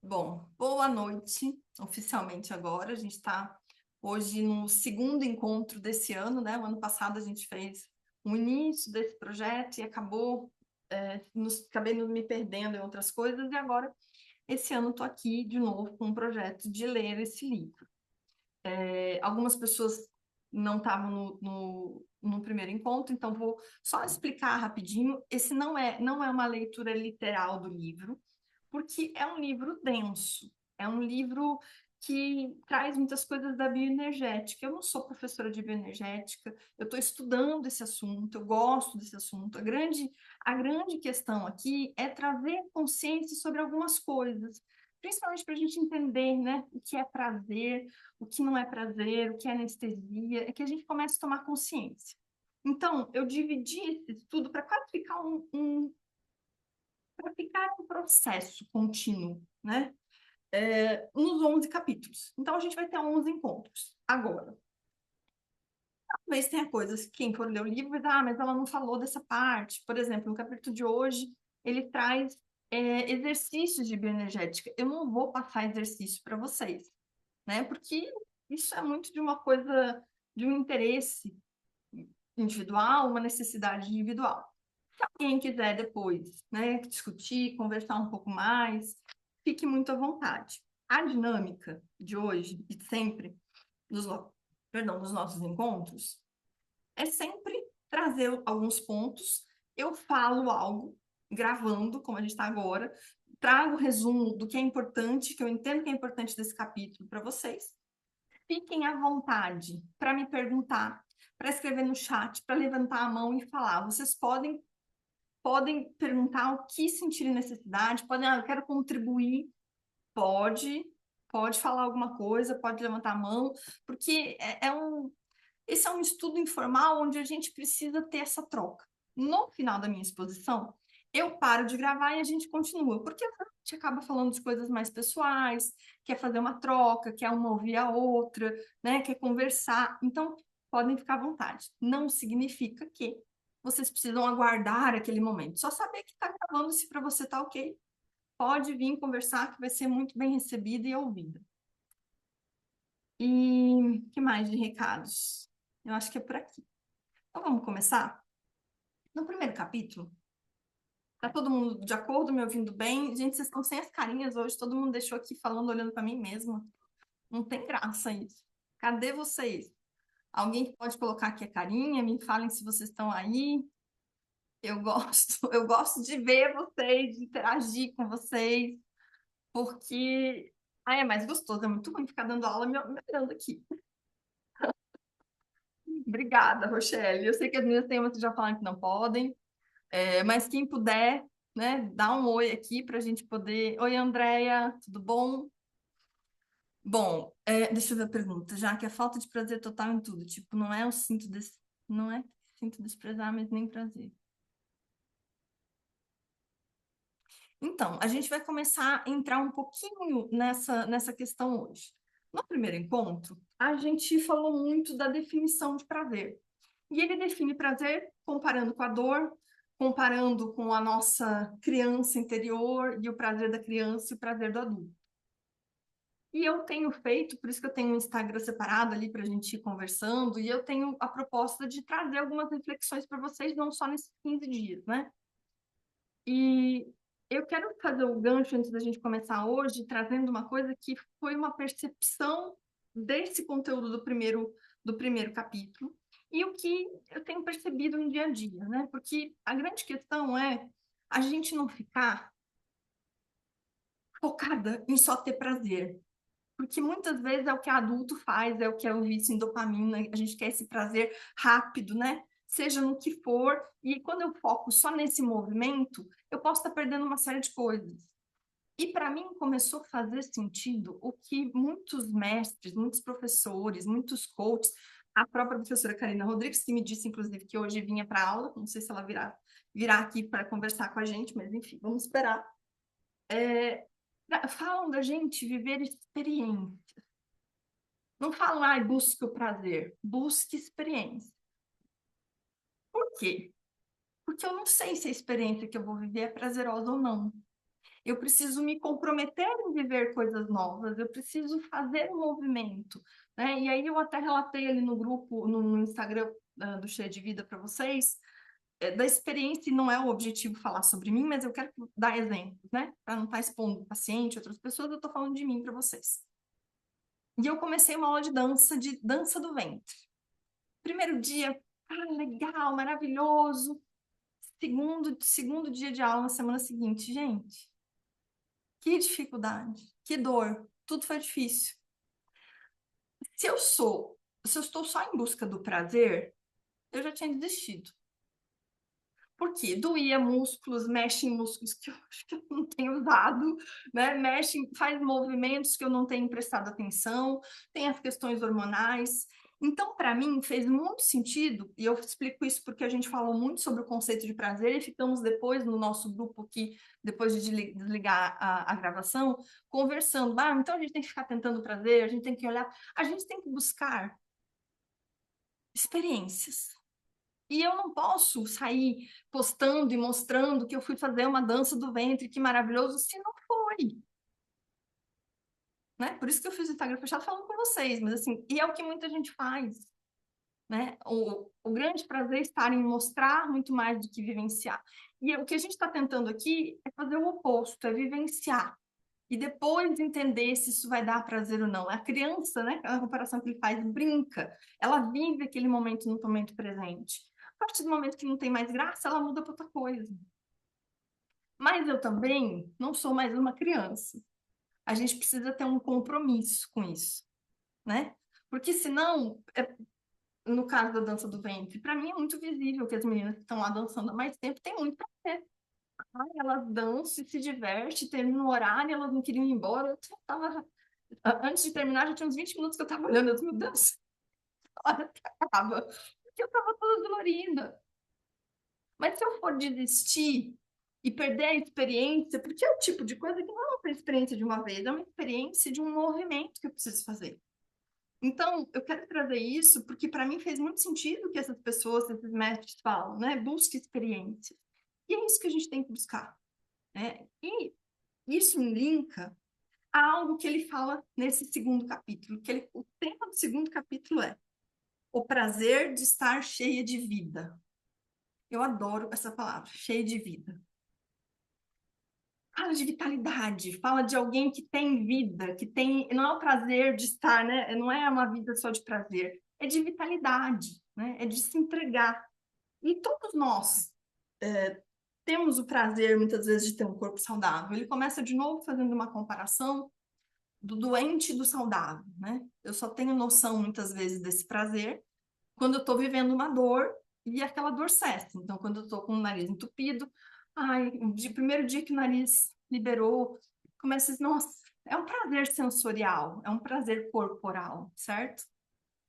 Bom, boa noite, oficialmente agora. A gente está hoje no segundo encontro desse ano, né? O ano passado a gente fez o início desse projeto e acabei me perdendo em outras coisas, e agora, esse ano, estou aqui de novo com um projeto de ler esse livro. Algumas pessoas não estavam no primeiro encontro, então vou só explicar rapidinho. Esse não é uma leitura literal do livro, porque é um livro denso, é um livro que traz muitas coisas da bioenergética. Eu não sou professora de bioenergética, eu estou estudando esse assunto, eu gosto desse assunto. A grande questão aqui é trazer consciência sobre algumas coisas, principalmente para a gente entender, né, o que é prazer, o que não é prazer, o que é anestesia, é que a gente comece a tomar consciência. Então, eu dividi esse estudo para quase ficar para ficar um processo contínuo, né? Nos 11 capítulos. Então, a gente vai ter 11 encontros. Agora, talvez tenha coisas que quem for ler o livro vai dizer, mas ela não falou dessa parte. Por exemplo, no capítulo de hoje, ele traz exercícios de bioenergética. Eu não vou passar exercício para vocês, né? Porque isso é muito de uma coisa, de um interesse individual, uma necessidade individual. Se alguém quiser depois, né, discutir, conversar um pouco mais, fique muito à vontade. A dinâmica de hoje e sempre nos, nos nossos encontros é sempre trazer alguns pontos. Eu falo algo, gravando, como a gente está agora, trago o resumo do que é importante, que eu entendo que é importante desse capítulo para vocês. Fiquem à vontade para me perguntar, para escrever no chat, para levantar a mão e falar. Vocês podem perguntar o que sentirem necessidade, podem, eu quero contribuir, pode, pode falar alguma coisa, pode levantar a mão, porque esse é um estudo informal onde a gente precisa ter essa troca. No final da minha exposição, eu paro de gravar e a gente continua, porque a gente acaba falando de coisas mais pessoais, quer fazer uma troca, quer uma ouvir a outra, né? Quer conversar. Então, podem ficar à vontade. Não significa que vocês precisam aguardar aquele momento. Só saber que está gravando, se para você está ok, pode vir conversar, que vai ser muito bem recebida e ouvida. E que mais de recados? Eu acho que é por aqui. Então vamos começar? No primeiro capítulo, tá todo mundo de acordo, me ouvindo bem? Gente, vocês estão sem as carinhas hoje, todo mundo deixou aqui falando, olhando para mim mesma. Não tem graça isso. Cadê vocês? Alguém que pode colocar aqui a carinha, me falem se vocês estão aí. Eu gosto, eu gosto de ver vocês, de interagir com vocês, porque é mais gostoso, é muito bom ficar dando aula me olhando aqui. Obrigada, Rochelle. Eu sei que as minhas temas já falaram que não podem, mas quem puder, né, dá um oi aqui para a gente poder. Oi, Andréia, tudo bom? Bom, deixa eu ver a pergunta, já que a falta de prazer total em tudo, tipo, não é sinto desprezar, mas nem prazer. Então, a gente vai começar a entrar um pouquinho nessa questão hoje. No primeiro encontro, a gente falou muito da definição de prazer. E ele define prazer comparando com a dor, comparando com a nossa criança interior e o prazer da criança e o prazer do adulto. E eu tenho feito, por isso que eu tenho um Instagram separado ali para a gente ir conversando, e eu tenho a proposta de trazer algumas reflexões para vocês, não só nesses 15 dias, né? E eu quero fazer o gancho antes da gente começar hoje, trazendo uma coisa que foi uma percepção desse conteúdo do primeiro capítulo, e o que eu tenho percebido no dia a dia, né? Porque a grande questão é a gente não ficar focada em só ter prazer. Porque muitas vezes é o que adulto faz, é o que é o vício em dopamina, a gente quer esse prazer rápido, né? Seja no que for, e quando eu foco só nesse movimento, eu posso estar perdendo uma série de coisas. E para mim começou a fazer sentido o que muitos mestres, muitos professores, muitos coaches, a própria professora Karina Rodrigues, que me disse, inclusive, que hoje vinha para aula, não sei se ela virá aqui para conversar com a gente, mas enfim, vamos esperar. Falam da gente viver experiência. Não falam, busque o prazer, busque experiência. Por quê? Porque eu não sei se a experiência que eu vou viver é prazerosa ou não. eu preciso me comprometer em viver coisas novas, eu preciso fazer um movimento, né? E aí eu até relatei ali no grupo, no Instagram do Cheia de Vida para vocês, da experiência, e não é o objetivo falar sobre mim, mas eu quero dar exemplos, né? Para não estar expondo o paciente, outras pessoas, eu estou falando de mim para vocês. E eu comecei uma aula de dança do ventre. Primeiro dia, legal, maravilhoso. Segundo dia de aula na semana seguinte, gente, que dificuldade, que dor, tudo foi difícil. Se eu estou só em busca do prazer, eu já tinha desistido. Por quê? Doía músculos, mexe em músculos que eu acho que eu não tenho usado, né? Faz movimentos que eu não tenho prestado atenção, tem as questões hormonais. Então, para mim, fez muito sentido, e eu explico isso porque a gente falou muito sobre o conceito de prazer, e ficamos depois no nosso grupo aqui, depois de desligar a gravação, conversando. Então a gente tem que ficar tentando prazer, a gente tem que olhar, a gente tem que buscar experiências. E eu não posso sair postando e mostrando que eu fui fazer uma dança do ventre, que maravilhoso, se não foi. Né? Por isso que eu fiz o Instagram fechado falando com vocês, mas assim, e é o que muita gente faz. Né? O grande prazer é estar em mostrar muito mais do que vivenciar. E o que a gente está tentando aqui é fazer o oposto, é vivenciar. E depois entender se isso vai dar prazer ou não. A criança, né, aquela comparação que ele faz, brinca. Ela vive aquele momento no momento presente. A partir do momento que não tem mais graça, ela muda para outra coisa. Mas eu também não sou mais uma criança. A gente precisa ter um compromisso com isso, né? Porque senão, no caso da dança do ventre, para mim é muito visível que as meninas que estão lá dançando há mais tempo têm muito prazer. Elas dançam, se divertem, terminam o horário, elas não queriam ir embora. Antes de terminar, já tinha uns 20 minutos que eu estava olhando as, meu Deus, a hora que acaba. Porque eu estava toda dolorida. Mas se eu for desistir e perder a experiência, porque é o tipo de coisa que não é uma experiência de uma vez, é uma experiência de um movimento que eu preciso fazer. Então, eu quero trazer isso porque para mim fez muito sentido o que essas pessoas, esses mestres falam, né? Busque experiência. E é isso que a gente tem que buscar, né? E isso linka a algo que ele fala nesse segundo capítulo, o tema do segundo capítulo é o prazer de estar cheia de vida. Eu adoro essa palavra, cheia de vida. Fala de vitalidade, fala de alguém que tem vida, que tem, não é o prazer de estar, né? Não é uma vida só de prazer, é de vitalidade, né? É de se entregar. E todos nós temos o prazer, muitas vezes, de ter um corpo saudável. Ele começa de novo fazendo uma comparação do doente e do saudável, né? Eu só tenho noção, muitas vezes, desse prazer quando eu estou vivendo uma dor e aquela dor cessa. Então, quando eu estou com o nariz entupido, primeiro dia que o nariz liberou, começa a dizer, nossa, é um prazer sensorial, é um prazer corporal, certo?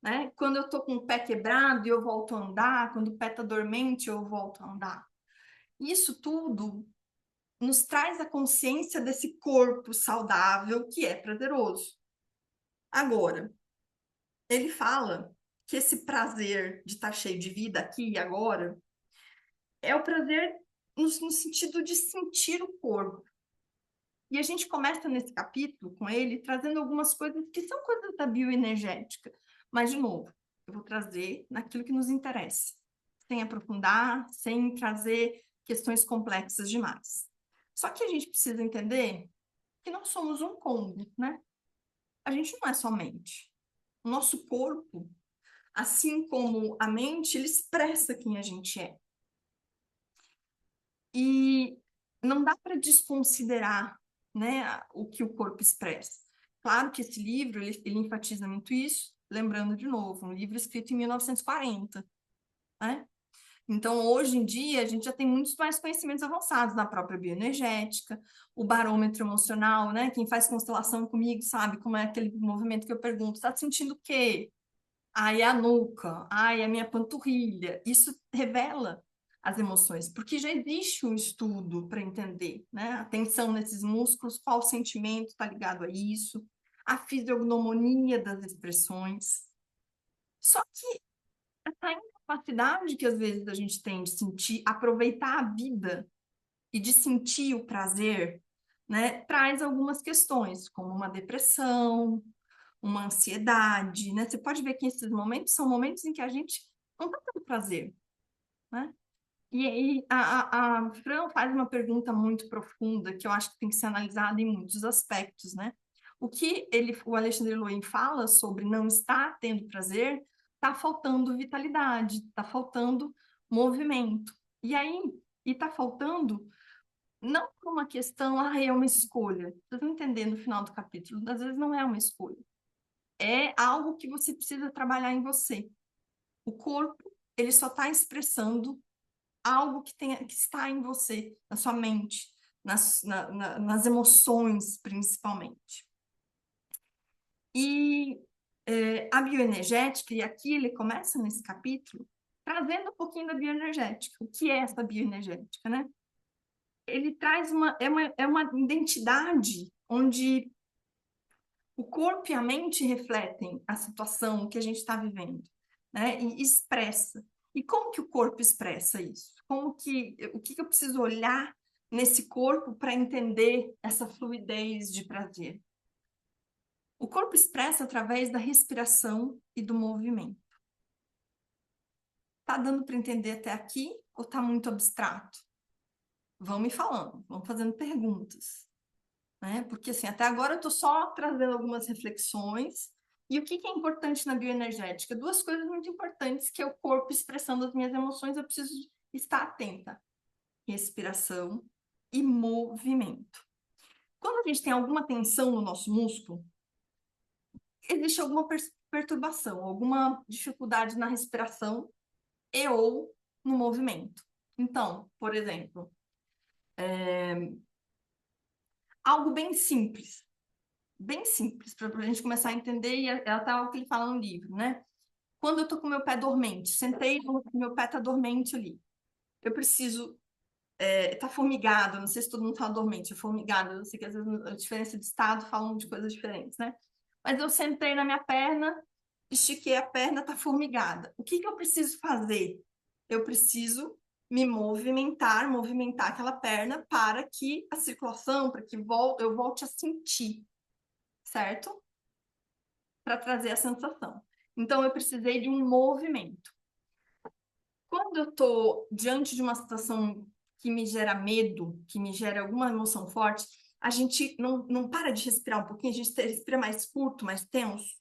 Né? Quando eu estou com o pé quebrado e eu volto a andar, quando o pé está dormente, eu volto a andar. Isso tudo nos traz a consciência desse corpo saudável que é prazeroso. Agora, ele fala que esse prazer de estar cheio de vida aqui e agora é o prazer no sentido de sentir o corpo. E a gente começa nesse capítulo com ele trazendo algumas coisas que são coisas da bioenergética. Mas, de novo, eu vou trazer naquilo que nos interessa, sem aprofundar, sem trazer questões complexas demais. Só que a gente precisa entender que nós somos um combo, né? A gente não é só mente. O nosso corpo, assim como a mente, ele expressa quem a gente é. E não dá para desconsiderar, né, o que o corpo expressa. Claro que esse livro, ele enfatiza muito isso, lembrando de novo, um livro escrito em 1940, né? Então, hoje em dia, a gente já tem muitos mais conhecimentos avançados na própria bioenergética, o barômetro emocional, né? Quem faz constelação comigo sabe como é aquele movimento que eu pergunto, está sentindo o quê? Ai, a nuca, ai, a minha panturrilha. Isso revela as emoções, porque já existe um estudo para entender, né? A tensão nesses músculos, qual sentimento está ligado a isso, a fisiognomonia das expressões. Só que essa incapacidade que às vezes a gente tem de sentir, aproveitar a vida e de sentir o prazer, né, traz algumas questões, como uma depressão, uma ansiedade, né? Você pode ver que esses momentos são momentos em que a gente não está tendo prazer, né? E aí a Fran faz uma pergunta muito profunda que eu acho que tem que ser analisada em muitos aspectos, né? O que o Alexandre Loin fala sobre não estar tendo prazer, está faltando vitalidade, está faltando movimento. E aí, está faltando não por uma questão, é uma escolha. Vocês vão entender no final do capítulo, às vezes não é uma escolha. É algo que você precisa trabalhar em você. O corpo, ele só está expressando algo que está em você, na sua mente, nas emoções, principalmente. E a bioenergética, e aqui ele começa nesse capítulo, trazendo um pouquinho da bioenergética. O que é essa bioenergética, né? Ele traz uma identidade onde o corpo e a mente refletem a situação que a gente está vivendo, né? E expressa. E como que o corpo expressa isso? O que eu preciso olhar nesse corpo para entender essa fluidez de prazer? O corpo expressa através da respiração e do movimento. Tá dando para entender até aqui ou tá muito abstrato? Vão me falando, vão fazendo perguntas, né? Porque assim, até agora eu estou só trazendo algumas reflexões. E o que é importante na bioenergética? Duas coisas muito importantes, que é o corpo expressando as minhas emoções, eu preciso estar atenta. Respiração e movimento. Quando a gente tem alguma tensão no nosso músculo, existe alguma perturbação, alguma dificuldade na respiração e ou no movimento. Então, por exemplo, algo bem simples, para a gente começar a entender, e é até o que ele fala no livro, né? Quando eu tô com meu pé dormente, sentei, meu pé tá dormente ali. Eu preciso, tá formigado, não sei se todo mundo fala dormente, é formigado, eu sei que às vezes a diferença de estado falam de coisas diferentes, né? Mas eu sentei na minha perna, estiquei a perna, tá formigada. O que eu preciso fazer? Eu preciso me movimentar aquela perna para que a circulação, para que eu volte a sentir, certo? Para trazer a sensação. Então, eu precisei de um movimento. Quando eu estou diante de uma situação que me gera medo, que me gera alguma emoção forte, a gente não para de respirar um pouquinho, a gente respira mais curto, mais tenso.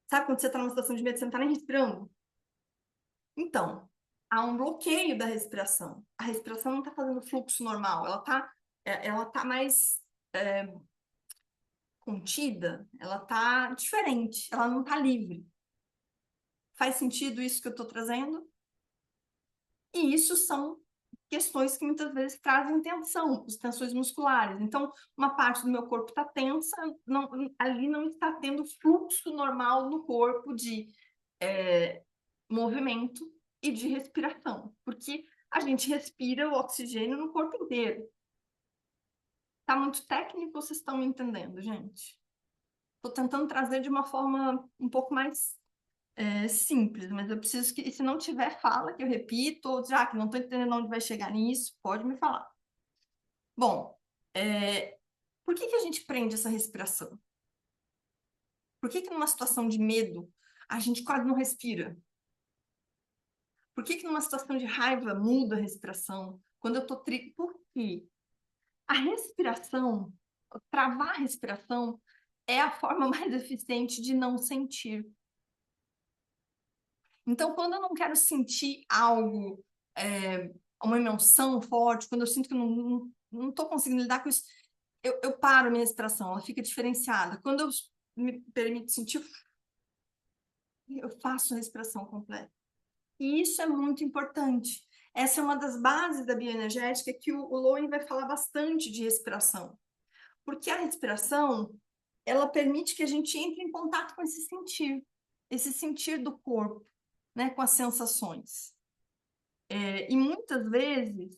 Sabe quando você está numa situação de medo, você não está nem respirando? Então, há um bloqueio da respiração. A respiração não está fazendo fluxo normal, ela tá mais contida, ela está diferente, ela não está livre. Faz sentido isso que eu estou trazendo? E isso são questões que muitas vezes trazem tensão, as tensões musculares. Então, uma parte do meu corpo está tensa, ali não está tendo fluxo normal no corpo de movimento e de respiração, porque a gente respira o oxigênio no corpo inteiro. Tá muito técnico, vocês estão me entendendo, gente? Estou tentando trazer de uma forma um pouco mais simples, mas eu preciso que, se não tiver fala, que eu repito, ou já que não estou entendendo onde vai chegar nisso, pode me falar. Bom, por que a gente prende essa respiração? Por que numa situação de medo a gente quase não respira? Por que numa situação de raiva muda a respiração? Quando eu estou triste, por quê? A respiração, travar a respiração, é a forma mais eficiente de não sentir. Então, quando eu não quero sentir algo, uma emoção forte, quando eu sinto que eu não estou conseguindo lidar com isso, eu paro a minha respiração, ela fica diferenciada. Quando eu me permito sentir, eu faço a respiração completa. E isso é muito importante. Essa é uma das bases da bioenergética que o Lowen vai falar bastante de respiração. Porque a respiração, ela permite que a gente entre em contato com esse sentir do corpo, né, com as sensações. E muitas vezes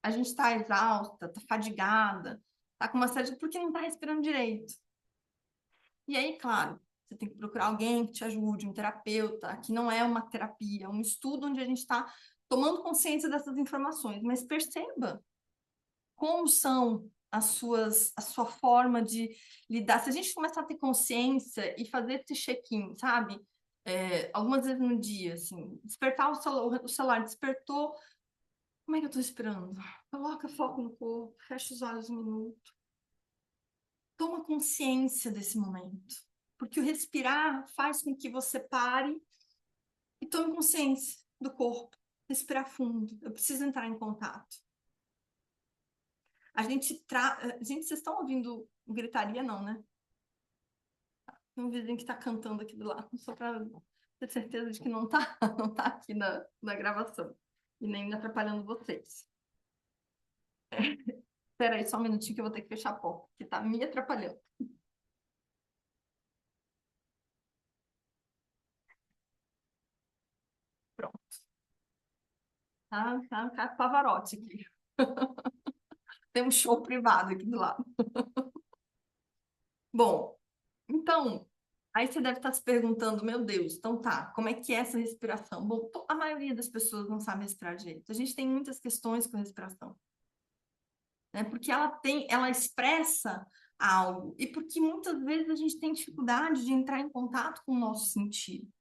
a gente está exausta, está fadigada, está com uma série de... porque não está respirando direito. E aí, claro, você tem que procurar alguém que te ajude, um terapeuta, que não é uma terapia, é um estudo onde a gente está tomando consciência dessas informações. Mas perceba como são a sua forma de lidar. Se a gente começar a ter consciência e fazer esse check-in, sabe? Algumas vezes no dia, assim, despertar o celular despertou, como é que eu tô esperando? Coloca foco no corpo, fecha os olhos um minuto. Toma consciência desse momento. Porque o respirar faz com que você pare e tome consciência do corpo. Respirar fundo. Eu preciso entrar em contato. Gente, vocês estão ouvindo gritaria, não, né? Tem um vizinho que tá cantando aqui do lado, só para ter certeza de que não tá, não tá aqui na gravação. E nem atrapalhando vocês. Espera aí só um minutinho que eu vou ter que fechar a porta, que tá me atrapalhando. Pronto. Tá Pavarotti aqui. Tem um show privado aqui do lado. Bom, então, aí você deve estar se perguntando, meu Deus, então tá, como é que é essa respiração? Bom, a maioria das pessoas não sabe respirar direito. A gente tem muitas questões com a respiração, né? Porque ela expressa algo e porque muitas vezes a gente tem dificuldade de entrar em contato com o nosso sentido.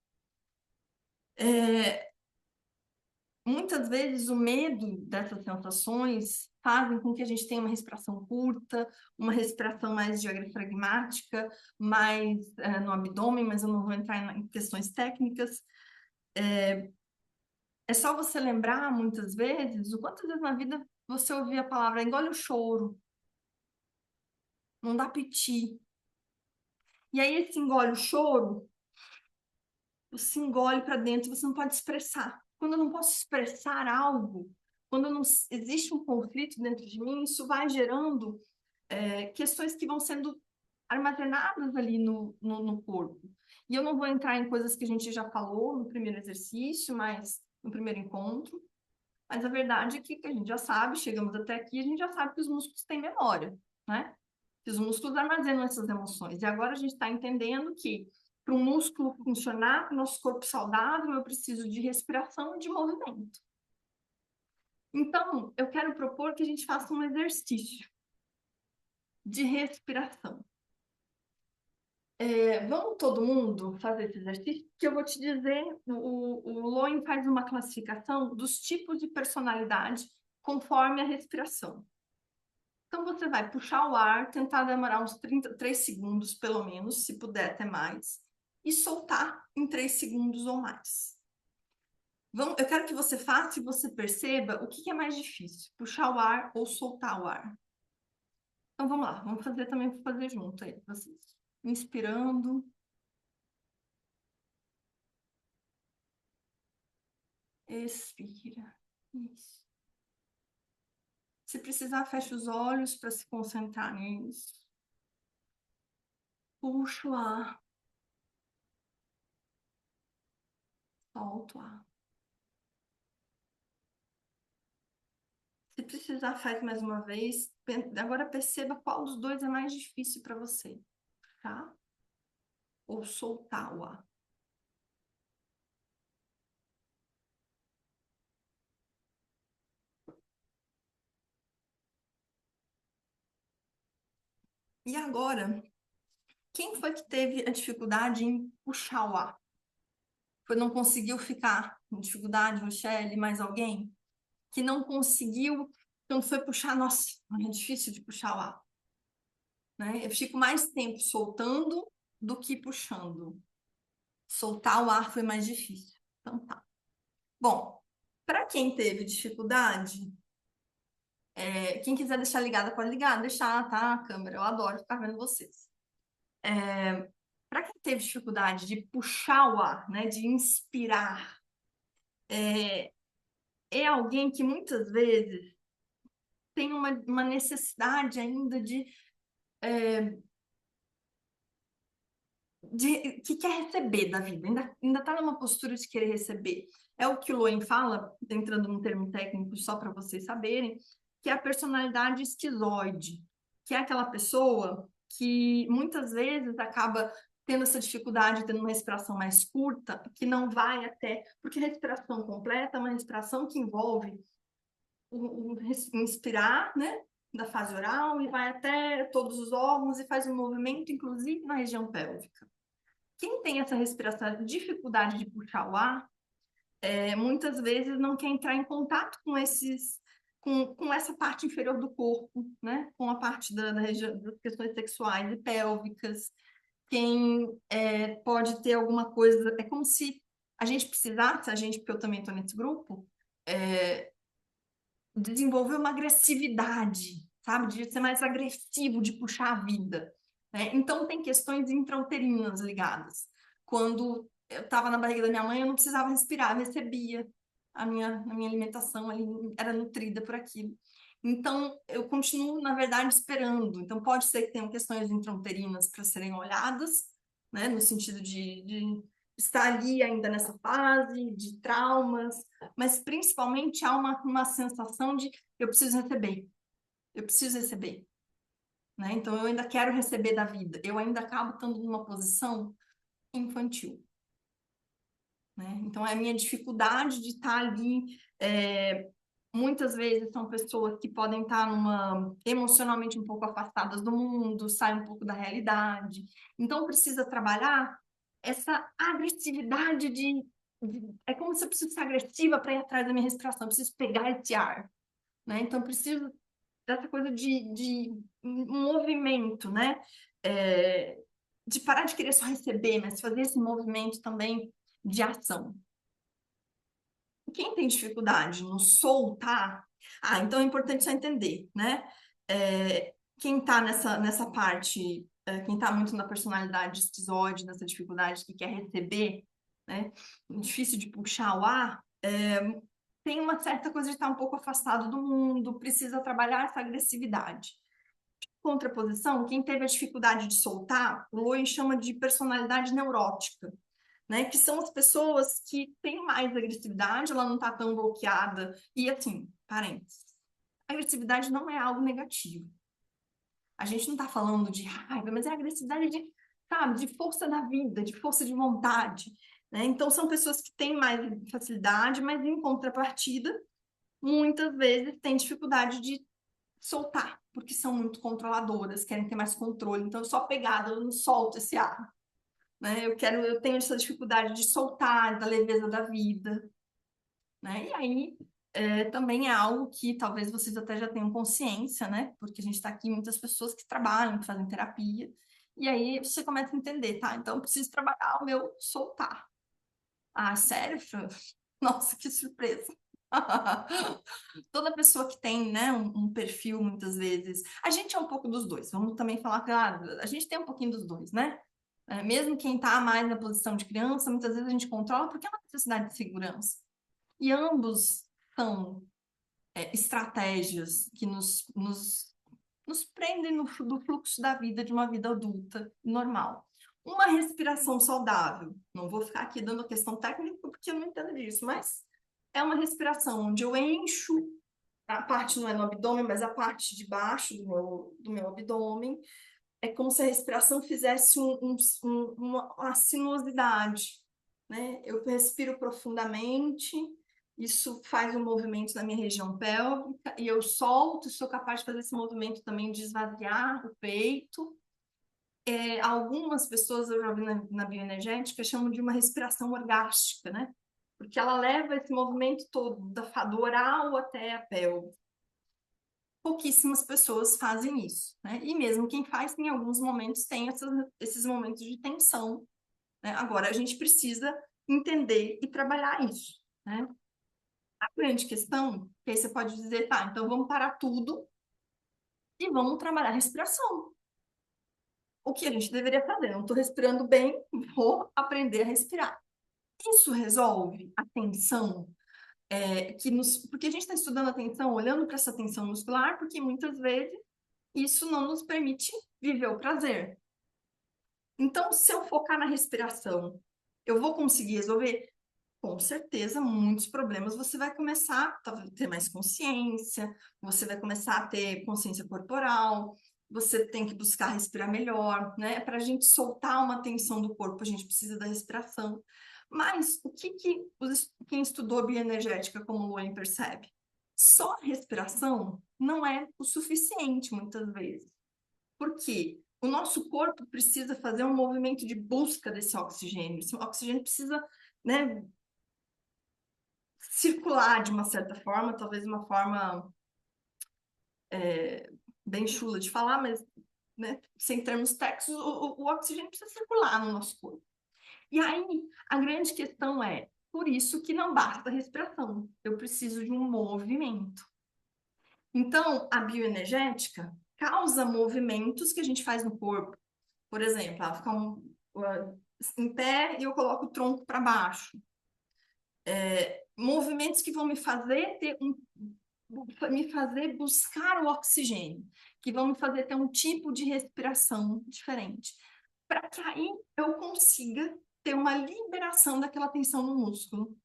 Muitas vezes o medo dessas sensações fazem com que a gente tenha uma respiração curta, uma respiração mais diafragmática, mais no abdômen, mas eu não vou entrar em questões técnicas. É só você lembrar, muitas vezes, o quantas vezes na vida você ouvia a palavra engole o choro, não dá piti. E aí esse engole o choro, você engole para dentro, você não pode expressar. Quando eu não posso expressar algo, quando não existe um conflito dentro de mim, isso vai gerando questões que vão sendo armazenadas ali no corpo. E eu não vou entrar em coisas que a gente já falou no primeiro exercício, mas no primeiro encontro. Mas a verdade é que a gente já sabe, chegamos até aqui, a gente já sabe que os músculos têm memória, né? Que os músculos armazenam essas emoções. E agora a gente está entendendo que para um músculo funcionar, para o nosso corpo saudável, eu preciso de respiração e de movimento. Então, eu quero propor que a gente faça um exercício de respiração. Vamos todo mundo fazer esse exercício, que eu vou te dizer, o Lowen faz uma classificação dos tipos de personalidade conforme a respiração. Então, você vai puxar o ar, tentar demorar uns 3 segundos, pelo menos, se puder até mais, e soltar em 3 segundos ou mais. Eu quero que você faça e você perceba o que é mais difícil, puxar o ar ou soltar o ar. Então, vamos lá, vamos fazer também, vou fazer junto aí, vocês. Inspirando. Expira. Isso. Se precisar, fecha os olhos para se concentrar nisso. Puxa o ar. Solta o ar. Se precisar, faz mais uma vez. Agora perceba qual dos dois é mais difícil para você, tá? Ou soltar o ar. E agora, quem foi que teve a dificuldade em puxar o ar? Foi não conseguiu ficar com dificuldade, Michele, mais alguém? Que não conseguiu, quando foi puxar, nossa, é difícil de puxar o ar. Né? Eu fico mais tempo soltando do que puxando. Soltar o ar foi mais difícil. Então tá. Bom, para quem teve dificuldade, quem quiser deixar ligada, pode ligar, deixar, tá? A câmera, eu adoro ficar vendo vocês. Para quem teve dificuldade de puxar o ar, né, de inspirar, é alguém que muitas vezes tem uma necessidade ainda que quer receber da vida, ainda está numa postura de querer receber. É o que o Loen fala, entrando num termo técnico só para vocês saberem, que é a personalidade esquizoide, que é aquela pessoa que muitas vezes acaba tendo essa dificuldade, tendo uma respiração mais curta, que não vai até, porque a respiração completa é uma respiração que envolve o inspirar, né? da fase oral e vai até todos os órgãos e faz um movimento, inclusive na região pélvica. Quem tem essa respiração, essa dificuldade de puxar o ar, muitas vezes não quer entrar em contato com com essa parte inferior do corpo, né? Com a parte da região das questões sexuais e pélvicas. Quem pode ter alguma coisa, é como se a gente precisasse, porque eu também estou nesse grupo, desenvolver uma agressividade, sabe? De ser mais agressivo, de puxar a vida, né? Então, tem questões intrauterinas ligadas. Quando eu estava na barriga da minha mãe, eu não precisava respirar, eu recebia a minha alimentação ali, era nutrida por aquilo. Então, eu continuo, na verdade, esperando. Então, pode ser que tenham questões intrauterinas para serem olhadas, né? No sentido de estar ali ainda nessa fase, de traumas, mas principalmente há uma sensação de eu preciso receber, né? Então eu ainda quero receber da vida, eu ainda acabo estando numa posição infantil, né? Então é a minha dificuldade de estar ali, muitas vezes são pessoas que podem estar emocionalmente um pouco afastadas do mundo, saem um pouco da realidade, então precisa trabalhar essa agressividade é como se eu preciso ser agressiva para ir atrás da minha respiração, eu preciso pegar esse ar, né? Então, eu preciso dessa coisa de movimento, né? De parar de querer só receber, mas fazer esse movimento também de ação. Quem tem dificuldade no soltar, então é importante só entender, né? Quem está nessa parte, quem está muito na personalidade esquizoide, nessa dificuldade que quer receber, né? Difícil de puxar o ar, tem uma certa coisa de estar um pouco afastado do mundo, precisa trabalhar essa agressividade. Contraposição, quem teve a dificuldade de soltar, o Lowen chama de personalidade neurótica, né? Que são as pessoas que têm mais agressividade, ela não está tão bloqueada. E assim, parênteses, a agressividade não é algo negativo. A gente não está falando de raiva, mas é agressividade de, sabe, de força da vida, de força de vontade, né? Então são pessoas que têm mais facilidade, mas em contrapartida, muitas vezes têm dificuldade de soltar, porque são muito controladoras, querem ter mais controle. Então, eu sou apegada, eu não solto esse ar, né? Eu tenho essa dificuldade de soltar, da leveza da vida, né? E aí, também é algo que talvez vocês até já tenham consciência, né? Porque a gente está aqui, muitas pessoas que trabalham, que fazem terapia, e aí você começa a entender, tá? Então, eu preciso trabalhar o meu soltar. Ah, sério, Fran? Nossa, que surpresa! Toda pessoa que tem, né, um perfil, muitas vezes. A gente é um pouco dos dois. Vamos também falar que a gente tem um pouquinho dos dois, né? Mesmo quem está mais na posição de criança, muitas vezes a gente controla porque é uma necessidade de segurança. E ambos são estratégias que nos prendem do fluxo da vida, de uma vida adulta normal. Uma respiração saudável. Não vou ficar aqui dando questão técnica porque eu não entendo disso, mas é uma respiração onde eu encho a parte não é no abdômen, mas a parte de baixo do meu abdômen. É como se a respiração fizesse uma sinuosidade, né? Eu respiro profundamente, isso faz um movimento na minha região pélvica, e eu solto, sou capaz de fazer esse movimento também de esvaziar o peito. Algumas pessoas, eu já vi na bioenergética, chamam de uma respiração orgástica, né? Porque ela leva esse movimento todo, do oral até a pelve. Pouquíssimas pessoas fazem isso, né? E mesmo quem faz, em alguns momentos, tem esses momentos de tensão, né? Agora, a gente precisa entender e trabalhar isso, né? A grande questão, que aí você pode dizer, tá, então vamos parar tudo e vamos trabalhar a respiração. O que a gente deveria fazer? Não estou respirando bem, vou aprender a respirar. Isso resolve a tensão porque a gente está estudando a tensão, olhando para essa tensão muscular, porque muitas vezes isso não nos permite viver o prazer. Então, se eu focar na respiração, eu vou conseguir resolver? Com certeza, muitos problemas você vai começar a ter mais consciência, você vai começar a ter consciência corporal, você tem que buscar respirar melhor, né? Para a gente soltar uma tensão do corpo, a gente precisa da respiração. Mas o que quem estudou bioenergética como o Lowen percebe? Só a respiração não é o suficiente, muitas vezes. Por quê? O nosso corpo precisa fazer um movimento de busca desse oxigênio. Esse oxigênio precisa, né, circular de uma certa forma, talvez uma forma bem chula de falar, mas, né, sem termos técnicos, o oxigênio precisa circular no nosso corpo. E aí, a grande questão é, por isso que não basta a respiração, eu preciso de um movimento. Então, a bioenergética causa movimentos que a gente faz no corpo. Por exemplo, ficar em pé e eu coloco o tronco para baixo. Movimentos que vão me fazer me fazer buscar o oxigênio, que vão me fazer ter um tipo de respiração diferente. Para que aí eu consiga ter uma liberação daquela tensão no músculo.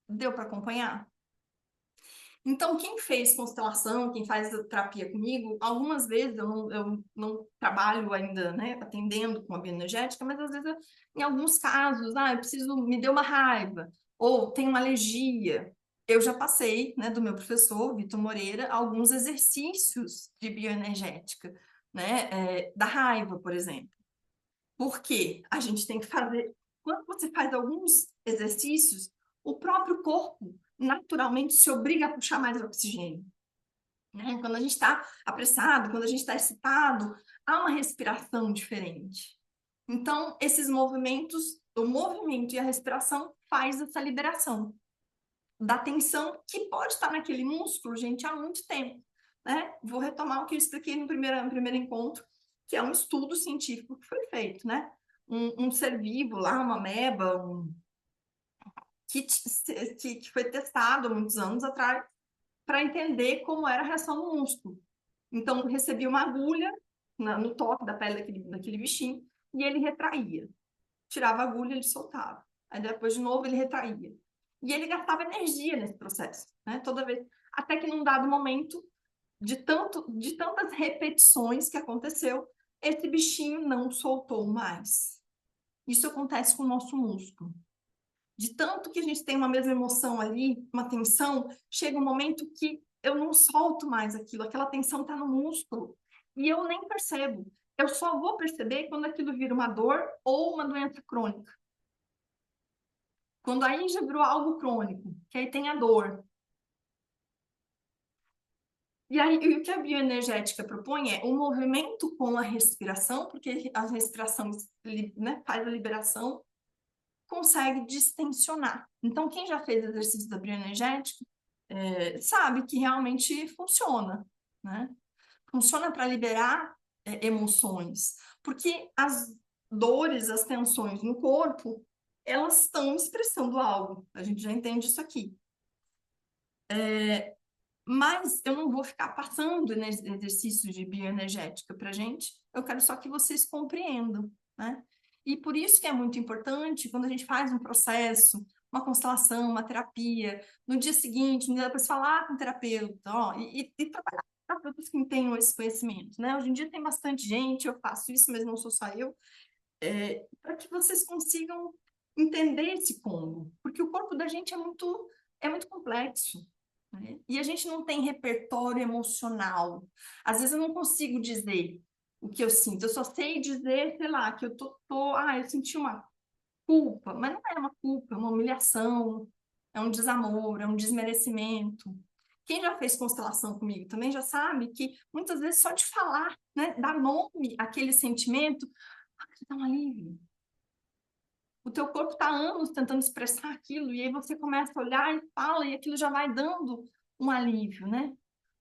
Deu para acompanhar? Então, quem fez constelação, quem faz terapia comigo, algumas vezes eu não trabalho ainda, né, atendendo com a bioenergética, mas às vezes, em alguns casos, eu preciso, me deu uma raiva, ou tenho uma alergia. Eu já passei, né, do meu professor, Vitor Moreira, alguns exercícios de bioenergética, né, da raiva, por exemplo. Porque a gente tem que fazer, quando você faz alguns exercícios, o próprio corpo naturalmente se obriga a puxar mais oxigênio. Né? Quando a gente está apressado, quando a gente está excitado, há uma respiração diferente. Então, esses movimentos, o movimento e a respiração faz essa liberação da tensão que pode estar naquele músculo, gente, há muito tempo. Né? Vou retomar o que eu expliquei no primeiro encontro, que é um estudo científico que foi feito, né? Um ser vivo lá, uma ameba, que foi testado há muitos anos atrás para entender como era a reação no músculo. Então, recebia uma agulha no toque da pele daquele bichinho e ele retraía. Tirava a agulha, ele soltava. Aí depois, de novo, ele retraía. E ele gastava energia nesse processo, né? Toda vez. Até que num dado momento, de tantas repetições que aconteceu, esse bichinho não soltou mais. Isso acontece com o nosso músculo. De tanto que a gente tem uma mesma emoção ali, uma tensão, chega um momento que eu não solto mais aquilo, aquela tensão está no músculo. E eu nem percebo. Eu só vou perceber quando aquilo vira uma dor ou uma doença crônica. Quando aí já virou algo crônico, que aí tem a dor. E aí, o que a bioenergética propõe é o movimento com a respiração, porque a respiração, né, faz a liberação, consegue distensionar. Então, quem já fez exercício da bioenergética sabe que realmente funciona, né? Funciona para liberar emoções, porque as dores, as tensões no corpo, elas estão expressando algo. A gente já entende isso aqui. Mas eu não vou ficar passando exercícios de bioenergética para gente. Eu quero só que vocês compreendam, né? E por isso que é muito importante, quando a gente faz um processo, uma constelação, uma terapia, no dia seguinte, no dia depois, falar com o terapeuta, ó, e trabalhar com terapeutas que tenham esse conhecimento, né? Hoje em dia tem bastante gente, eu faço isso, mas não sou só eu, para que vocês consigam entender esse combo, porque o corpo da gente é muito complexo, né? E a gente não tem repertório emocional. Às vezes eu não consigo dizer o que eu sinto, eu só sei dizer, sei lá, que eu senti uma culpa, mas não é uma culpa, é uma humilhação, é um desamor, é um desmerecimento. Quem já fez constelação comigo também já sabe que muitas vezes só de falar, né, dar nome àquele sentimento, dá um alívio. O teu corpo está há anos tentando expressar aquilo, e aí você começa a olhar e fala, e aquilo já vai dando um alívio, né?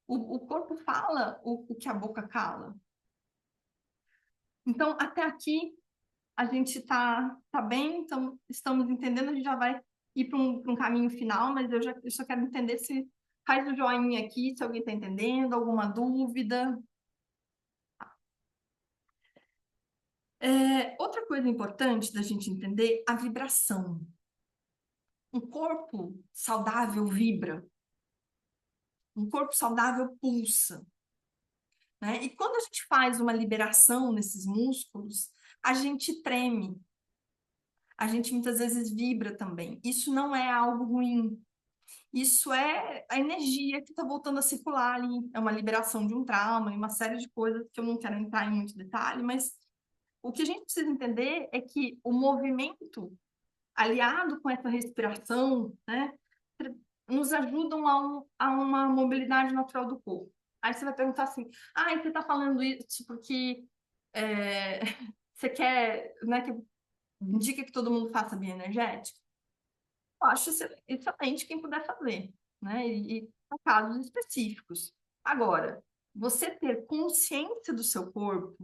O corpo fala o que a boca cala. Então, até aqui, a gente tá bem, então estamos entendendo, a gente já vai ir para um caminho final, mas eu só quero entender se faz o joinha aqui, se alguém está entendendo, alguma dúvida. Outra coisa importante da gente entender, a vibração. Um corpo saudável vibra. Um corpo saudável pulsa, né? E quando a gente faz uma liberação nesses músculos, a gente treme. A gente muitas vezes vibra também. Isso não é algo ruim. Isso é a energia que está voltando a circular ali, é uma liberação de um trauma e uma série de coisas que eu não quero entrar em muito detalhe, mas o que a gente precisa entender é que o movimento, aliado com essa respiração, né, nos ajudam a uma mobilidade natural do corpo. Aí você vai perguntar assim, você está falando isso porque é, você quer, né, que indica que todo mundo faça bioenergética? Eu acho excelente quem puder fazer, né? E para casos específicos. Agora, você ter consciência do seu corpo,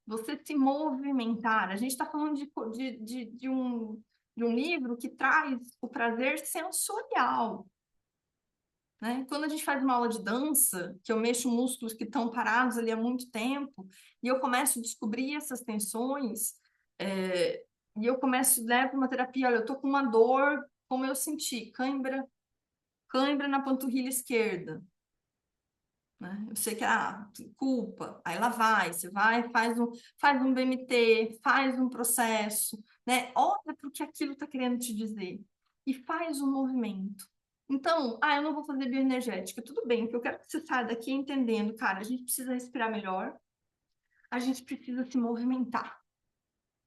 você se movimentar. A gente está falando de um livro que traz o prazer sensorial. Né? Quando a gente faz uma aula de dança, que eu mexo músculos que estão parados ali há muito tempo, e eu começo a descobrir essas tensões, é, e eu começo, levo uma terapia, olha, eu tô com uma dor, como eu senti, cãibra na panturrilha esquerda, né? Eu sei que, culpa, aí lá vai, você vai, faz um BMT, faz um processo, né? Olha para o que aquilo está querendo te dizer e faz um movimento. Então, eu não vou fazer bioenergética, tudo bem, que eu quero que você saia daqui entendendo, cara, a gente precisa respirar melhor, a gente precisa se movimentar,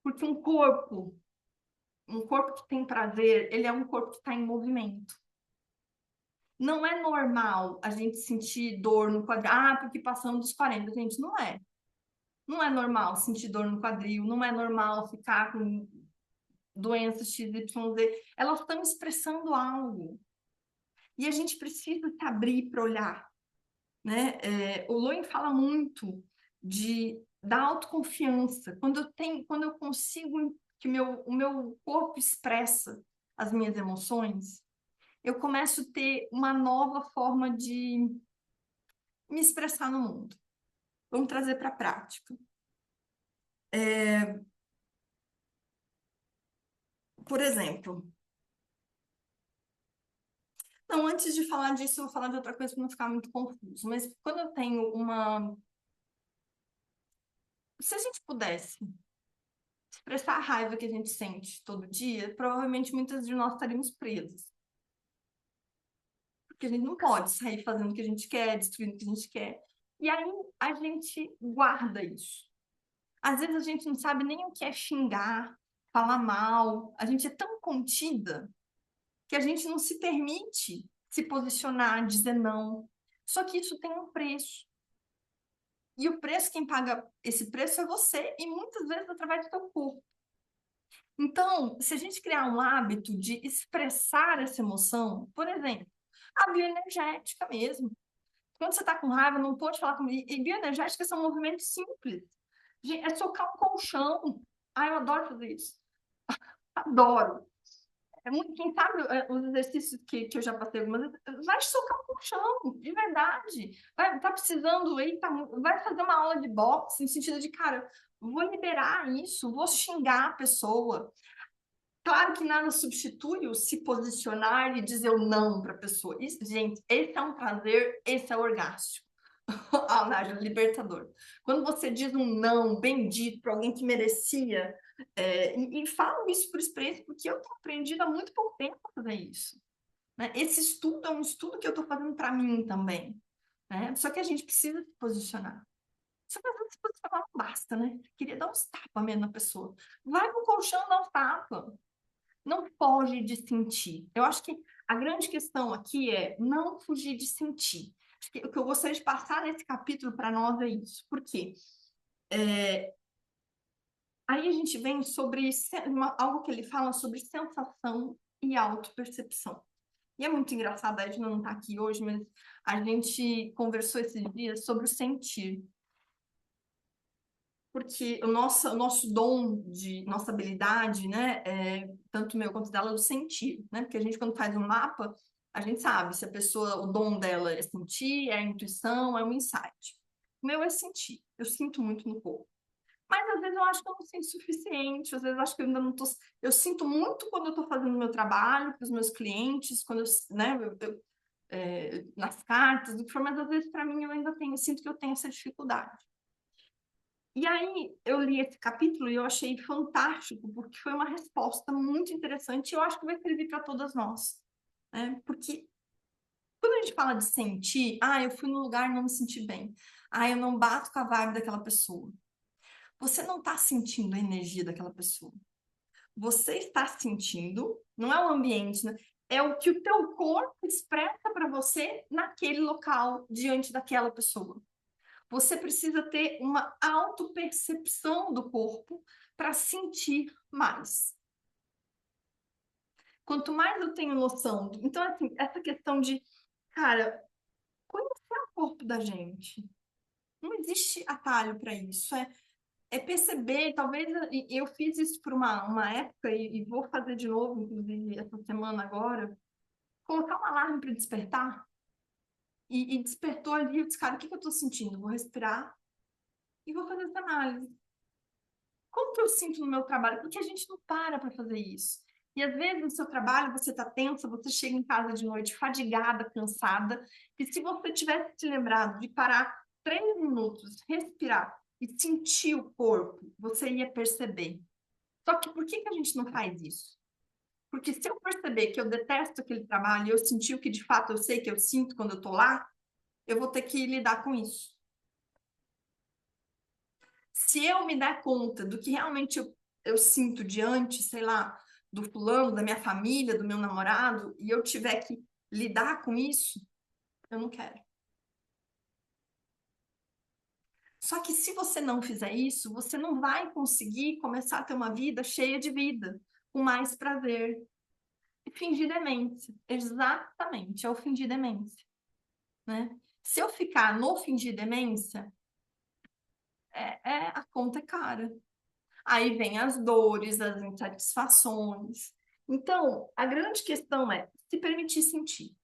porque um corpo que tem prazer, ele é um corpo que está em movimento. Não é normal a gente sentir dor no quadril. Porque passamos dos 40, gente, não é. Não é normal sentir dor no quadril, não é normal ficar com doenças XYZ. Elas estão expressando algo. E a gente precisa se abrir para olhar, né? O Loen fala muito da autoconfiança. Quando eu consigo que o meu corpo expressa as minhas emoções, eu começo a ter uma nova forma de me expressar no mundo. Vamos trazer para a prática. Por exemplo, não, antes de falar disso, eu vou falar de outra coisa para não ficar muito confuso. Mas quando eu tenho uma. Se a gente pudesse expressar a raiva que a gente sente todo dia, provavelmente muitas de nós estaríamos presas. Porque a gente não pode sair fazendo o que a gente quer, destruindo o que a gente quer. E aí a gente guarda isso. Às vezes a gente não sabe nem o que é xingar, falar mal. A gente é tão contida que a gente não se permite se posicionar, dizer não. Só que isso tem um preço. E o preço, quem paga esse preço é você, e muitas vezes através do teu corpo. Então, se a gente criar um hábito de expressar essa emoção, por exemplo, a bioenergética mesmo. Quando você está com raiva, não pode falar comigo. E bioenergética são movimentos simples. É socar um colchão. Eu adoro fazer isso. Adoro. Quem sabe os exercícios que eu já passei algumas vezes, vai socar o chão, de verdade. Tá precisando aí, vai fazer uma aula de boxe, no sentido de, cara, vou liberar isso, vou xingar a pessoa. Claro que nada substitui o se posicionar e dizer o não para a pessoa. Isso, gente, esse é um prazer, esse é orgástico. Nádia, libertador. Quando você diz um não bendito para alguém que merecia, e falo isso por experiência, porque eu tenho aprendido há muito pouco tempo a fazer isso. Né? Esse estudo é um estudo que eu estou fazendo para mim também. Né? Só que a gente precisa se posicionar. Só que às vezes se posicionar não basta, né? Queria dar uns tapas mesmo na pessoa. Vai pro colchão, dá uns tapas. Não foge de sentir. Eu acho que a grande questão aqui é não fugir de sentir. Acho que o que eu gostaria de passar nesse capítulo para nós é isso. Por quê? Aí a gente vem sobre algo que ele fala sobre sensação e autopercepção. E é muito engraçado, a Edna não está aqui hoje, mas a gente conversou esses dias sobre o sentir. Porque o nosso dom, nossa habilidade, né, tanto meu quanto dela, é o sentir, né? Porque a gente, quando faz um mapa, a gente sabe se a pessoa, o dom dela é sentir, é a intuição, é o insight. O meu é sentir, eu sinto muito no corpo. Mas às vezes eu acho que eu não sinto o suficiente, às vezes eu acho que eu ainda não tô. Eu sinto muito quando eu estou fazendo o meu trabalho para os meus clientes, quando né, nas cartas, do que for, mas às vezes para mim eu sinto que eu tenho essa dificuldade. E aí eu li esse capítulo e eu achei fantástico, porque foi uma resposta muito interessante e eu acho que vai servir para todas nós. Né? Porque Quando a gente fala de sentir, eu fui no lugar e não me senti bem. Eu não bato com a vibe daquela pessoa. Você não está sentindo a energia daquela pessoa. Você está sentindo, não é o ambiente, né? É o que o teu corpo expressa para você naquele local, diante daquela pessoa. Você precisa ter uma autopercepção do corpo para sentir mais. Quanto mais eu tenho noção. Então, assim, essa questão de, cara, conhecer o corpo da gente. Não existe atalho para isso. É perceber, talvez eu fiz isso por uma época e vou fazer de novo, inclusive, essa semana agora, colocar um alarme para despertar. E despertou ali, eu disse, cara, o que eu estou sentindo? Vou respirar e vou fazer essa análise. Como que eu sinto no meu trabalho? Porque a gente não para fazer isso. E às vezes no seu trabalho você está tensa, você chega em casa de noite fadigada, cansada, e se você tivesse se lembrado de parar 3 minutos, respirar e sentir o corpo, você ia perceber. Só que por que a gente não faz isso? Porque se eu perceber que eu detesto aquele trabalho e eu sentir o que de fato eu sei que eu sinto quando eu estou lá, eu vou ter que lidar com isso. Se eu me der conta do que realmente eu sinto diante, sei lá, do fulano, da minha família, do meu namorado, e eu tiver que lidar com isso, eu não quero. Só que se você não fizer isso, você não vai conseguir começar a ter uma vida cheia de vida, com mais prazer. E fingir demência. Exatamente, é o fingir demência, né? Se eu ficar no fingir demência, a conta é cara. Aí vem as dores, as insatisfações. Então, a grande questão é se permitir sentir.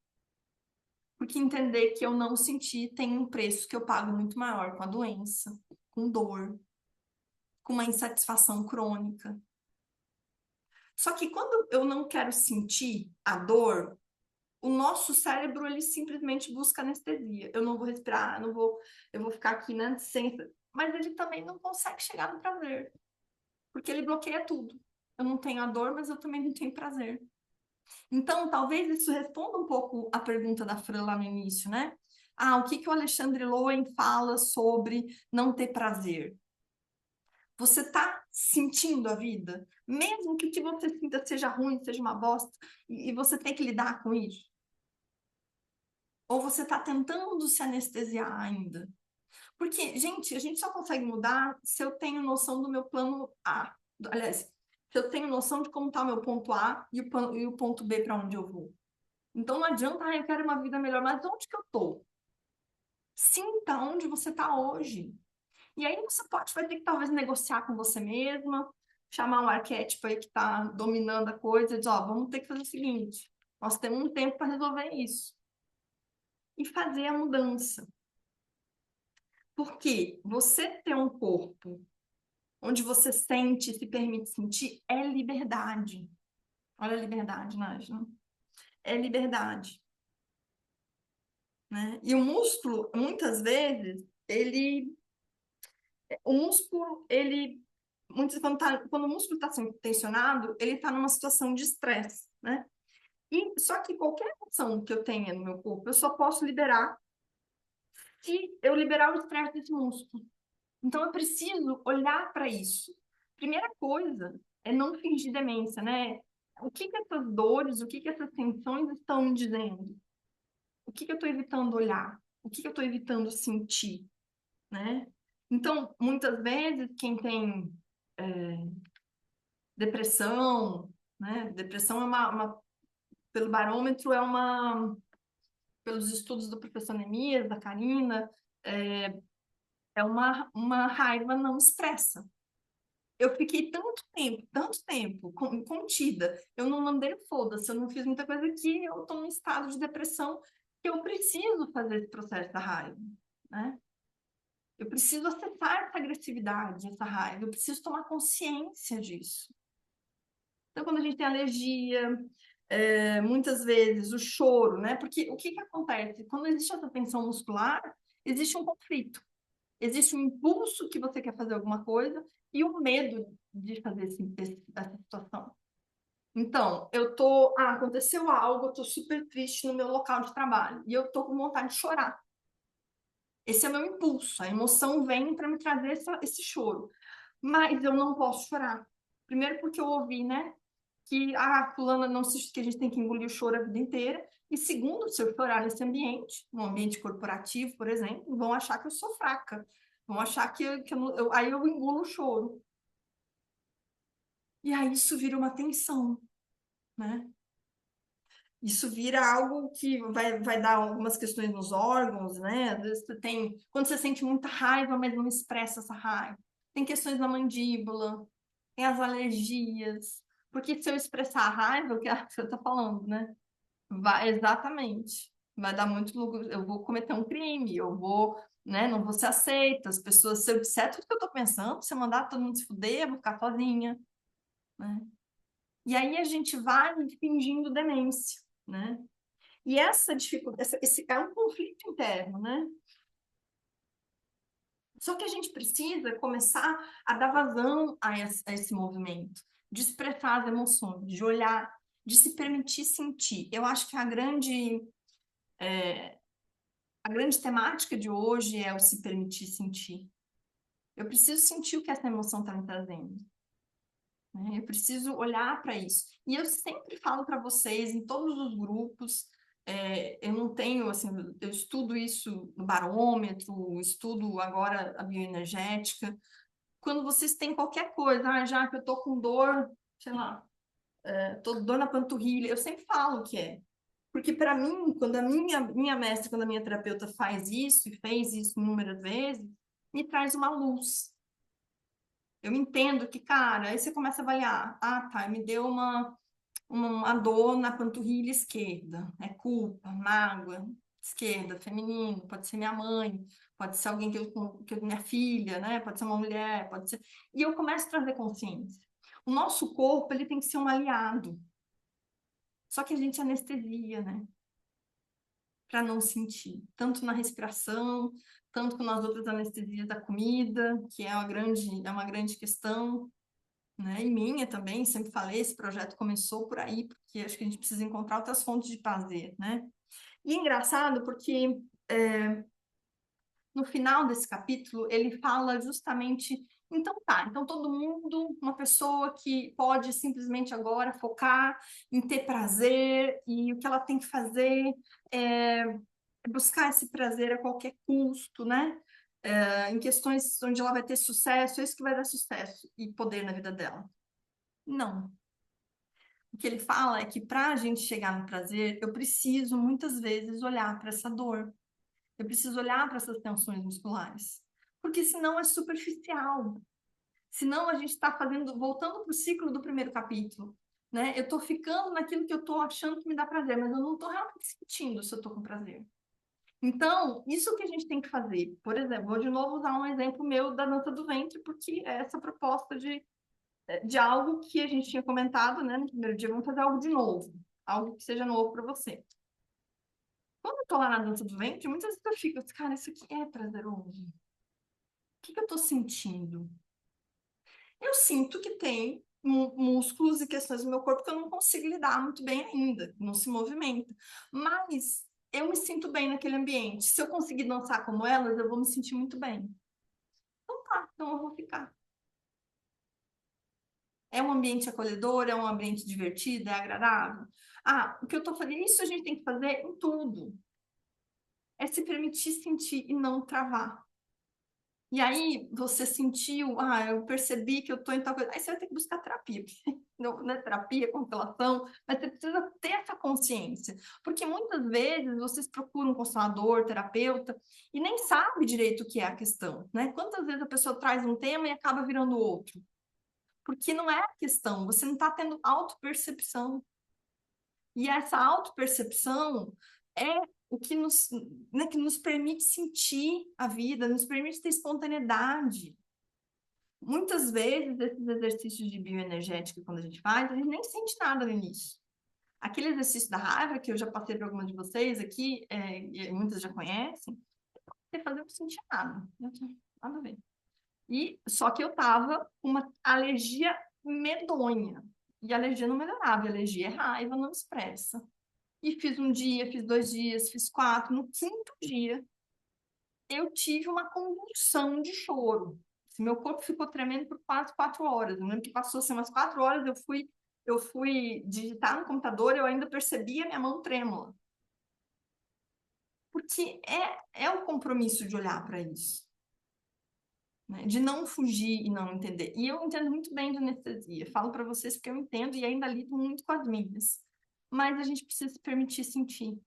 Porque entender que eu não senti tem um preço que eu pago muito maior com a doença, com dor, com uma insatisfação crônica. Só que quando eu não quero sentir a dor, o nosso cérebro ele simplesmente busca anestesia. Eu não vou respirar, eu vou ficar aqui, né, sem, mas ele também não consegue chegar no prazer, porque ele bloqueia tudo. Eu não tenho a dor, mas eu também não tenho prazer. Então, talvez isso responda um pouco a pergunta da Fran lá no início, né? O que o Alexandre Lowen fala sobre não ter prazer? Você está sentindo a vida? Mesmo que o que você sinta seja ruim, seja uma bosta, e você tem que lidar com isso? Ou você está tentando se anestesiar ainda? Porque, gente, a gente só consegue mudar se eu tenho noção do meu plano A. Aliás, se eu tenho noção de como está o meu ponto A e o ponto B para onde eu vou. Então não adianta, eu quero uma vida melhor, mas onde que eu tô? Sinta onde você está hoje. E aí você vai ter que talvez negociar com você mesma, chamar um arquétipo aí que está dominando a coisa e dizer, ó, vamos ter que fazer o seguinte, nós temos um tempo para resolver isso. E fazer a mudança. Porque você ter um corpo onde você sente, se permite sentir, é liberdade. Olha a liberdade, Nájila. É liberdade. Né? E o músculo, muitas vezes, o músculo, quando o músculo está sendo tensionado, ele está numa situação de estresse, né? E só que qualquer ação que eu tenha no meu corpo, eu só posso liberar se eu liberar o estresse desse músculo. Então eu preciso olhar para isso. Primeira coisa é não fingir demência, né? O que essas dores, o que essas tensões estão me dizendo? O que eu estou evitando olhar? O que eu estou evitando sentir, né? Então, muitas vezes, quem tem depressão, né? Depressão é pelo barômetro, pelos estudos do professor Nemias, da Karina, é uma raiva não expressa. Eu fiquei tanto tempo contida. Eu não mandei foda-se, eu não fiz muita coisa que eu estou num estado de depressão que eu preciso fazer esse processo da raiva, né? Eu preciso acessar essa agressividade, essa raiva, eu preciso tomar consciência disso. Então, quando a gente tem alergia, muitas vezes o choro, né? Porque o que acontece? Quando existe essa tensão muscular, existe um conflito. Existe um impulso que você quer fazer alguma coisa e o medo de fazer essa situação. Então, aconteceu algo, eu tô super triste no meu local de trabalho e eu tô com vontade de chorar. Esse é o meu impulso, a emoção vem para me trazer esse choro. Mas eu não posso chorar. Primeiro porque eu ouvi, né, que a fulana não se, que a gente tem que engolir o choro a vida inteira. E segundo, se eu chorar nesse ambiente, no ambiente corporativo, por exemplo, vão achar que eu sou fraca. Vão achar que aí eu engulo o choro. E aí isso vira uma tensão, né? Isso vira algo que vai dar algumas questões nos órgãos, né? Às vezes quando você sente muita raiva, mas não expressa essa raiva. Tem questões na mandíbula, tem as alergias. Porque se eu expressar a raiva, o que você está falando, né? Exatamente. Vai dar muito lucro. Eu vou cometer um crime, eu vou, né? Não vou ser aceita. As pessoas, se eu disser tudo que eu tô pensando, se eu mandar todo mundo se fuder, eu vou ficar sozinha, né? E aí a gente vai fingindo demência, né? E essa dificuldade, esse é um conflito interno, né? Só que a gente precisa começar a dar vazão a esse movimento, de expressar as emoções, de olhar, de se permitir sentir. Eu acho que a grande temática de hoje é o se permitir sentir. Eu preciso sentir o que essa emoção está me trazendo, né? Eu preciso olhar para isso. E eu sempre falo para vocês, em todos os grupos, eu não tenho, assim, eu estudo isso no barômetro, estudo agora a bioenergética. Quando vocês têm qualquer coisa, já que eu tô com dor, sei lá, tô com dor na panturrilha, eu sempre falo o que é. Porque para mim, quando a minha mestra, quando a minha terapeuta faz isso e fez isso inúmeras vezes, me traz uma luz. Eu entendo que, cara, aí você começa a avaliar. Ah, tá, me deu uma dor na panturrilha esquerda. É culpa, mágoa, esquerda, feminino, pode ser minha mãe, pode ser alguém minha filha, né? Pode ser uma mulher, pode ser. E eu começo a trazer consciência. O nosso corpo, ele tem que ser um aliado. Só que a gente anestesia, né? Para não sentir, tanto na respiração, tanto nas outras anestesias da comida, que é uma grande questão, né? E minha também, sempre falei, esse projeto começou por aí, porque acho que a gente precisa encontrar outras fontes de prazer, né? E é engraçado porque no final desse capítulo ele fala justamente, então tá, então todo mundo, uma pessoa que pode simplesmente agora focar em ter prazer e o que ela tem que fazer é buscar esse prazer a qualquer custo, né? Em questões onde ela vai ter sucesso, é isso que vai dar sucesso e poder na vida dela. Não. O que ele fala é que para a gente chegar no prazer, eu preciso muitas vezes olhar para essa dor. Eu preciso olhar para essas tensões musculares. Porque senão é superficial. Senão a gente está voltando para o ciclo do primeiro capítulo. Né? Eu estou ficando naquilo que eu estou achando que me dá prazer, mas eu não estou realmente sentindo se eu estou com prazer. Então, isso que a gente tem que fazer. Por exemplo, vou de novo usar um exemplo meu da dança do ventre, porque é essa proposta de algo que a gente tinha comentado, né, no primeiro dia, vamos fazer algo de novo, algo que seja novo para você. Quando eu tô lá na dança do ventre, muitas vezes eu fico, cara, isso aqui é prazeroso. O que eu tô sentindo? Eu sinto que tem músculos e questões do meu corpo que eu não consigo lidar muito bem ainda, não se movimenta. Mas eu me sinto bem naquele ambiente. Se eu conseguir dançar como elas, eu vou me sentir muito bem. Então tá, então eu vou ficar. É um ambiente acolhedor, é um ambiente divertido, é agradável. Ah, o que eu tô fazendo, isso a gente tem que fazer em tudo. É se permitir sentir e não travar. E aí você sentiu, eu percebi que eu tô em tal coisa. Aí você vai ter que buscar terapia. Não é terapia, constelação, mas você precisa ter essa consciência. Porque muitas vezes vocês procuram um constelador, terapeuta, e nem sabe direito o que é a questão, né? Quantas vezes a pessoa traz um tema e acaba virando outro? Porque não é a questão, você não está tendo autopercepção. E essa autopercepção é o que que nos permite sentir a vida, nos permite ter espontaneidade. Muitas vezes, esses exercícios de bioenergética, quando a gente faz, a gente nem sente nada no início. Aquele exercício da raiva, que eu já passei para algumas de vocês aqui, e muitas já conhecem, você fazer eu não sentir nada. Nada a ver. Só que eu tava com uma alergia medonha. E a alergia não melhorava, a alergia é raiva, não expressa. E fiz um dia, fiz 2 dias, fiz 4. No quinto dia, eu tive uma convulsão de choro. Assim, meu corpo ficou tremendo por quase 4 horas. Eu lembro que passou assim, umas 4 horas, eu fui digitar no computador, eu ainda percebi a minha mão trêmula. Porque é o compromisso de olhar para isso, né? De não fugir e não entender. E eu entendo muito bem de anestesia. Falo para vocês porque eu entendo e ainda lido muito com as minhas. Mas a gente precisa se permitir sentir.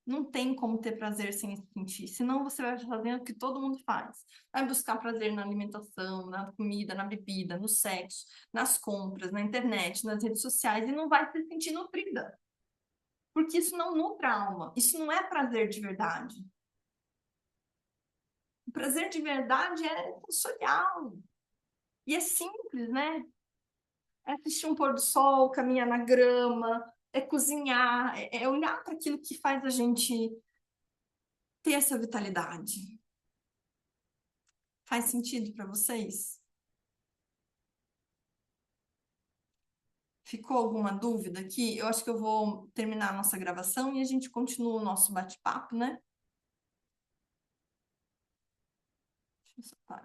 Não tem como ter prazer sem sentir. Senão você vai fazendo o que todo mundo faz. Vai buscar prazer na alimentação, na comida, na bebida, no sexo, nas compras, na internet, nas redes sociais e não vai se sentir nutrida. Porque isso não nutre a alma. Isso não é prazer de verdade. O prazer de verdade é sensorial. E é simples, né? É assistir um pôr do sol, caminhar na grama, é cozinhar, é olhar para aquilo que faz a gente ter essa vitalidade. Faz sentido para vocês? Ficou alguma dúvida aqui? Eu acho que eu vou terminar a nossa gravação e a gente continua o nosso bate-papo, né? Deixa eu só parar.